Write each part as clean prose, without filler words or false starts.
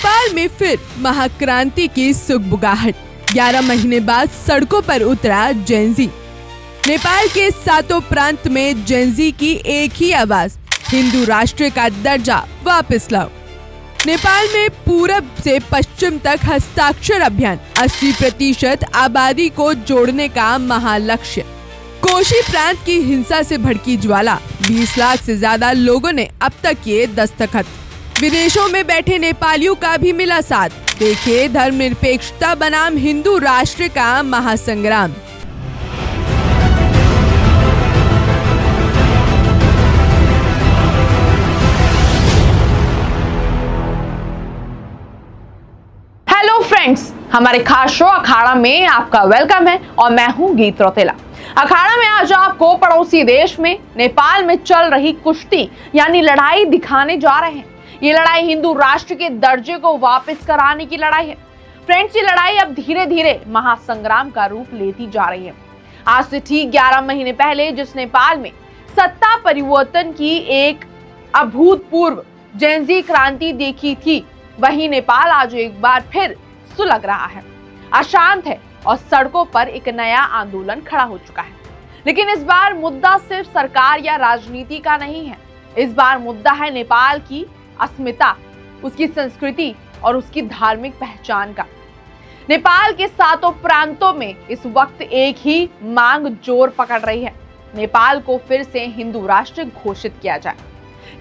नेपाल में फिर महाक्रांति की सुगबुगाहट। 11 महीने बाद सड़कों पर उतरा जेनजी। नेपाल के सातों प्रांत में जेनजी की एक ही आवाज, हिंदू राष्ट्र का दर्जा वापस लाओ। नेपाल में पूरब से पश्चिम तक हस्ताक्षर अभियान, 80% आबादी को जोड़ने का महालक्ष्य। कोशी प्रांत की हिंसा से भड़की ज्वाला, 20 लाख से ज्यादा लोगों ने अब तक किए दस्तखत। विदेशों में बैठे नेपालियों का भी मिला साथ। देखिए धर्मनिरपेक्षता बनाम हिंदू राष्ट्र का महासंग्राम। हेलो फ्रेंड्स, हमारे खास शो अखाड़ा में आपका वेलकम है और मैं हूं गीत रौतेला। अखाड़ा में आज आपको पड़ोसी देश में नेपाल में चल रही कुश्ती यानी लड़ाई दिखाने जा रहे हैं। ये लड़ाई हिंदू राष्ट्र के दर्जे को वापस कराने की लड़ाई है। फ्रेंड्स, ये लड़ाई अब धीरे धीरे महासंग्राम का रूप लेती जा रही है। आज से ठीक 11 महीने पहले जिस नेपाल में सत्ता परिवर्तन की एक अभूतपूर्व जेनजी क्रांति देखी थी, वही नेपाल आज एक बार फिर सुलग रहा है, अशांत है और सड़कों पर एक नया आंदोलन खड़ा हो चुका है। लेकिन इस बार मुद्दा सिर्फ सरकार या राजनीति का नहीं है। इस बार मुद्दा है नेपाल की अस्मिता, उसकी संस्कृति और उसकी धार्मिक पहचान का। नेपाल के सातों प्रांतों में इस वक्त एक ही मांग जोर पकड़ रही है, नेपाल को फिर से हिंदू राष्ट्र घोषित किया जाए।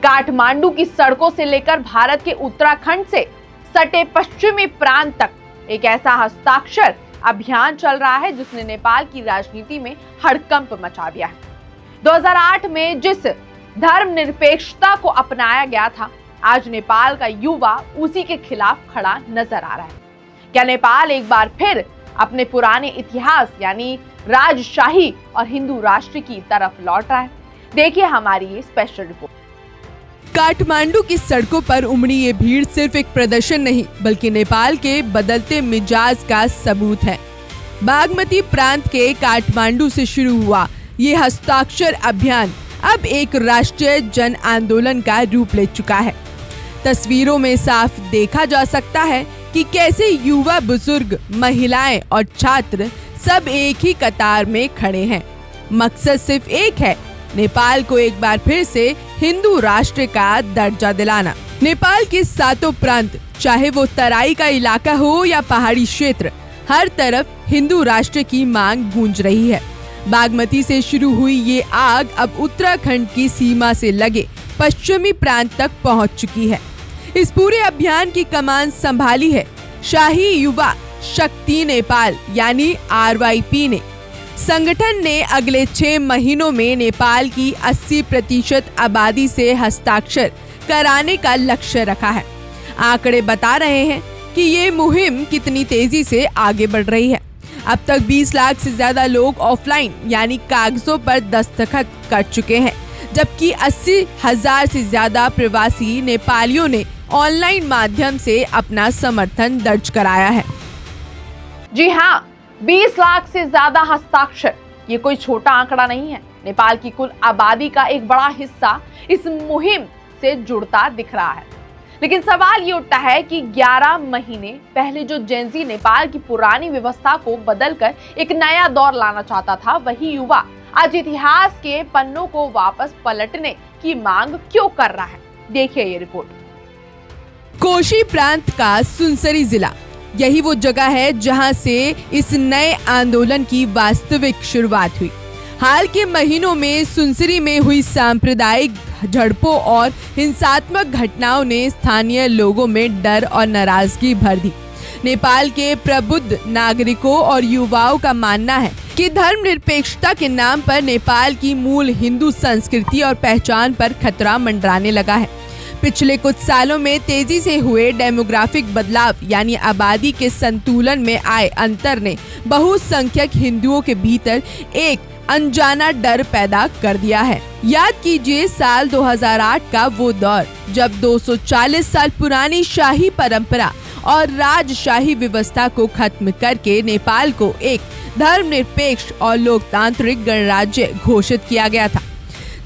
काठमांडू की सड़कों से लेकर भारत के उत्तराखंड से सटे पश्चिमी प्रांत तक एक ऐसा हस्ताक्षर अभियान चल रहा है जिसने नेपाल की राजनीति में हड़कंप मचा दिया है। 2008 में जिस धर्मनिरपेक्षता को अपनाया गया था, आज नेपाल का युवा उसी के खिलाफ खड़ा नजर आ रहा है। क्या नेपाल एक बार फिर अपने पुराने इतिहास यानी राजशाही और हिंदू राष्ट्र की तरफ लौट रहा है? देखिए हमारी ये स्पेशल रिपोर्ट। काठमांडू की सड़कों पर उमड़ी ये भीड़ सिर्फ एक प्रदर्शन नहीं बल्कि नेपाल के बदलते मिजाज का सबूत है। बागमती प्रांत के काठमांडू से शुरू हुआ ये हस्ताक्षर अभियान अब एक राष्ट्रीय जन आंदोलन का रूप ले चुका है। तस्वीरों में साफ देखा जा सकता है कि कैसे युवा, बुजुर्ग, महिलाएं और छात्र सब एक ही कतार में खड़े हैं। मकसद सिर्फ एक है, नेपाल को एक बार फिर से हिंदू राष्ट्र का दर्जा दिलाना। नेपाल के सातों प्रांत, चाहे वो तराई का इलाका हो या पहाड़ी क्षेत्र, हर तरफ हिंदू राष्ट्र की मांग गूंज रही है। बागमती से शुरू हुई ये आग अब उत्तराखंड की सीमा से लगे पश्चिमी प्रांत तक पहुंच चुकी है। इस पूरे अभियान की कमान संभाली है शाही युवा शक्ति नेपाल यानी RYP ने। संगठन ने अगले 6 महीनों में नेपाल की 80% आबादी से हस्ताक्षर कराने का लक्ष्य रखा है। आंकड़े बता रहे हैं कि ये मुहिम कितनी तेजी से आगे बढ़ रही है। अब तक 20 लाख से ज्यादा लोग ऑफलाइन यानी कागजों पर दस्तखत कर चुके हैं, जबकि 80,000 से ज्यादा प्रवासी नेपालियों ने ऑनलाइन माध्यम से अपना समर्थन दर्ज कराया है। जी हाँ, 20 लाख से ज्यादा हस्ताक्षर, ये कोई छोटा आंकड़ा नहीं है। नेपाल की कुल आबादी का एक बड़ा हिस्सा इस मुहिम से जुड़ता दिख रहा है। लेकिन सवाल ये उठता है कि 11 महीने पहले जो जेनजी नेपाल की पुरानी व्यवस्था को बदलकर एक नया दौर लाना चाहता था, वही युवा आज इतिहास के पन्नों को वापस पलटने की मांग क्यों कर रहा है? देखिए ये रिपोर्ट। कोशी प्रांत का सुनसरी जिला, यही वो जगह है जहां से इस नए आंदोलन की वास्तविक शुरुआत हुई। हाल के महीनों में सुनसरी में हुई सांप्रदायिक झड़पों और हिंसात्मक घटनाओं ने स्थानीय लोगों में डर और नाराजगी भर दी। नेपाल के प्रबुद्ध नागरिकों और युवाओं का मानना है कि धर्मनिरपेक्षता के नाम पर नेपाल की मूल हिंदू संस्कृति और पहचान पर खतरा मंडराने लगा है। पिछले कुछ सालों में तेजी से हुए डेमोग्राफिक बदलाव यानी आबादी के संतुलन में आए अंतर ने बहुसंख्यक हिंदुओं के भीतर एक अनजाना डर पैदा कर दिया है। याद कीजिए साल 2008 का वो दौर जब 240 साल पुरानी शाही परंपरा और राजशाही व्यवस्था को खत्म करके नेपाल को एक धर्मनिरपेक्ष और लोकतांत्रिक गणराज्य घोषित किया गया था।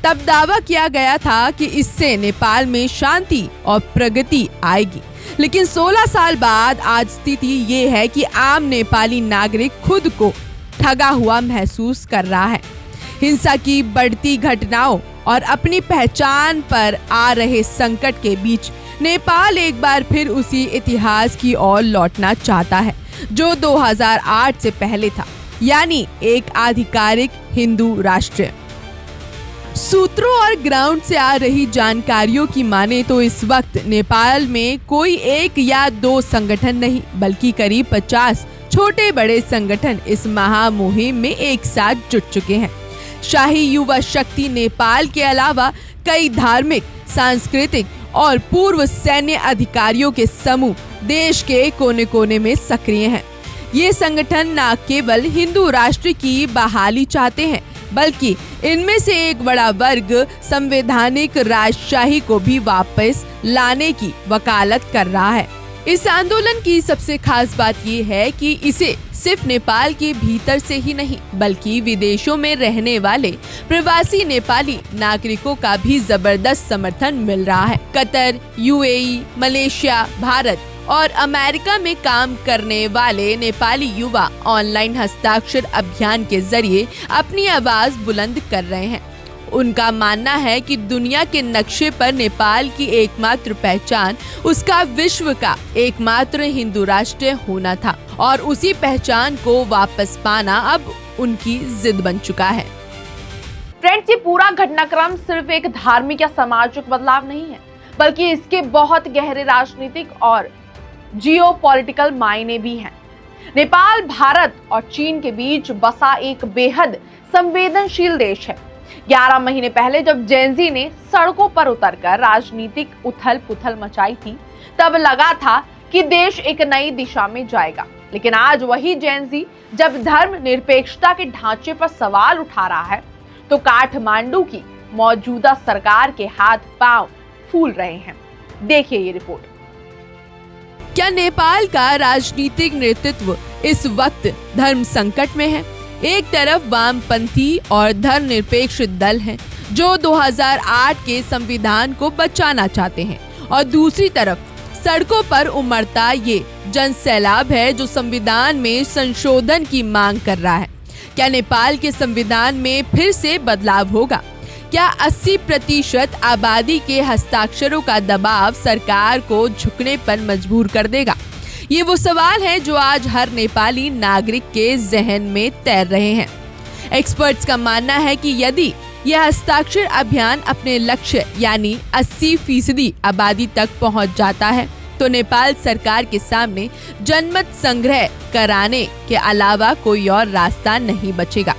तब दावा किया गया था कि इससे नेपाल में शांति और प्रगति आएगी। लेकिन 16 साल बाद आज स्थिति ये है कि आम नेपाली नागरिक खुद को ठगा हुआ महसूस कर रहा है। हिंसा की बढ़ती घटनाओं और अपनी पहचान पर आ रहे संकट के बीच नेपाल एक बार फिर उसी इतिहास की ओर लौटना चाहता है जो 2008 से पहले था, यानी एक आधिकारिक हिंदू राष्ट्र। सूत्रों और ग्राउंड से आ रही जानकारियों की माने तो इस वक्त नेपाल में कोई एक या दो संगठन नहीं बल्कि करीब 50 छोटे बड़े संगठन इस महामुहिम में एक साथ जुट चुके हैं। शाही युवा शक्ति नेपाल के अलावा कई धार्मिक, सांस्कृतिक और पूर्व सैन्य अधिकारियों के समूह देश के कोने कोने में सक्रिय हैं। ये संगठन न केवल हिंदू राष्ट्र की बहाली चाहते हैं बल्कि इनमें से एक बड़ा वर्ग संवैधानिक राजशाही को भी वापस लाने की वकालत कर रहा है। इस आंदोलन की सबसे खास बात ये है कि इसे सिर्फ नेपाल के भीतर से ही नहीं बल्कि विदेशों में रहने वाले प्रवासी नेपाली नागरिकों का भी जबरदस्त समर्थन मिल रहा है। कतर, यूएई, मलेशिया, भारत और अमेरिका में काम करने वाले नेपाली युवा ऑनलाइन हस्ताक्षर अभियान के जरिए अपनी आवाज बुलंद कर रहे हैं। उनका मानना है कि दुनिया के नक्शे पर नेपाल की एकमात्र पहचान उसका विश्व का एकमात्र हिंदू राष्ट्र होना था और उसी पहचान को वापस पाना अब उनकी जिद बन चुका है। फ्रेंड्स, ये पूरा घटनाक्रम सिर्फ एक धार्मिक या सामाजिक बदलाव नहीं है बल्कि इसके बहुत गहरे राजनीतिक और जियोपॉलिटिकल मायने भी हैं। नेपाल भारत और चीन के बीच बसा एक बेहद संवेदनशील देश है। 11 महीने पहले जब जेनजी ने सड़कों पर उतरकर राजनीतिक उथल पुथल मचाई थी तब लगा था कि देश एक नई दिशा में जाएगा, लेकिन आज वही जेनजी जब धर्म निरपेक्षता के ढांचे पर सवाल उठा रहा है तो काठमांडू की मौजूदा सरकार के हाथ पांव फूल रहे हैं। देखिए ये रिपोर्ट। क्या नेपाल का राजनीतिक नेतृत्व इस वक्त धर्म संकट में है? एक तरफ वामपंथी और धर्मनिरपेक्ष दल हैं जो 2008 के संविधान को बचाना चाहते हैं और दूसरी तरफ सड़कों पर उमड़ता ये जनसैलाब है जो संविधान में संशोधन की मांग कर रहा है। क्या नेपाल के संविधान में फिर से बदलाव होगा? क्या 80% आबादी के हस्ताक्षरों का दबाव सरकार को झुकने पर मजबूर कर देगा? ये वो सवाल है जो आज हर नेपाली नागरिक के जहन में तैर रहे हैं। एक्सपर्ट्स का मानना है कि यदि यह हस्ताक्षर अभियान अपने लक्ष्य यानी 80% आबादी तक पहुंच जाता है तो नेपाल सरकार के सामने जनमत संग्रह कराने के अलावा कोई और रास्ता नहीं बचेगा।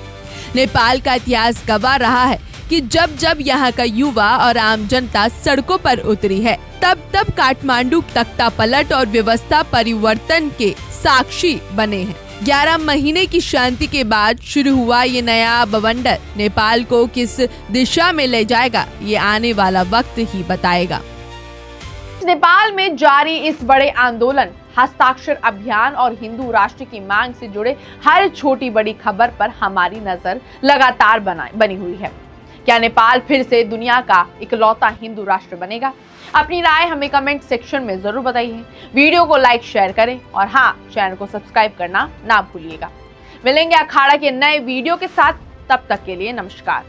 नेपाल का इतिहास गवाह रहा है कि जब जब यहाँ का युवा और आम जनता सड़कों पर उतरी है तब काठमांडू तख्ता पलट और व्यवस्था परिवर्तन के साक्षी बने हैं। 11 महीने की शांति के बाद शुरू हुआ ये नया बवंडर नेपाल को किस दिशा में ले जाएगा ये आने वाला वक्त ही बताएगा। नेपाल में जारी इस बड़े आंदोलन, हस्ताक्षर अभियान और हिंदू राष्ट्र की मांग से जुड़े हर छोटी बड़ी खबर पर हमारी नजर लगातार बनी हुई है। क्या नेपाल फिर से दुनिया का इकलौता हिंदू राष्ट्र बनेगा? अपनी राय हमें कमेंट सेक्शन में जरूर बताइए। वीडियो को लाइक शेयर करें और हाँ, चैनल को सब्सक्राइब करना ना भूलिएगा। मिलेंगे अखाड़ा के नए वीडियो के साथ, तब तक के लिए नमस्कार।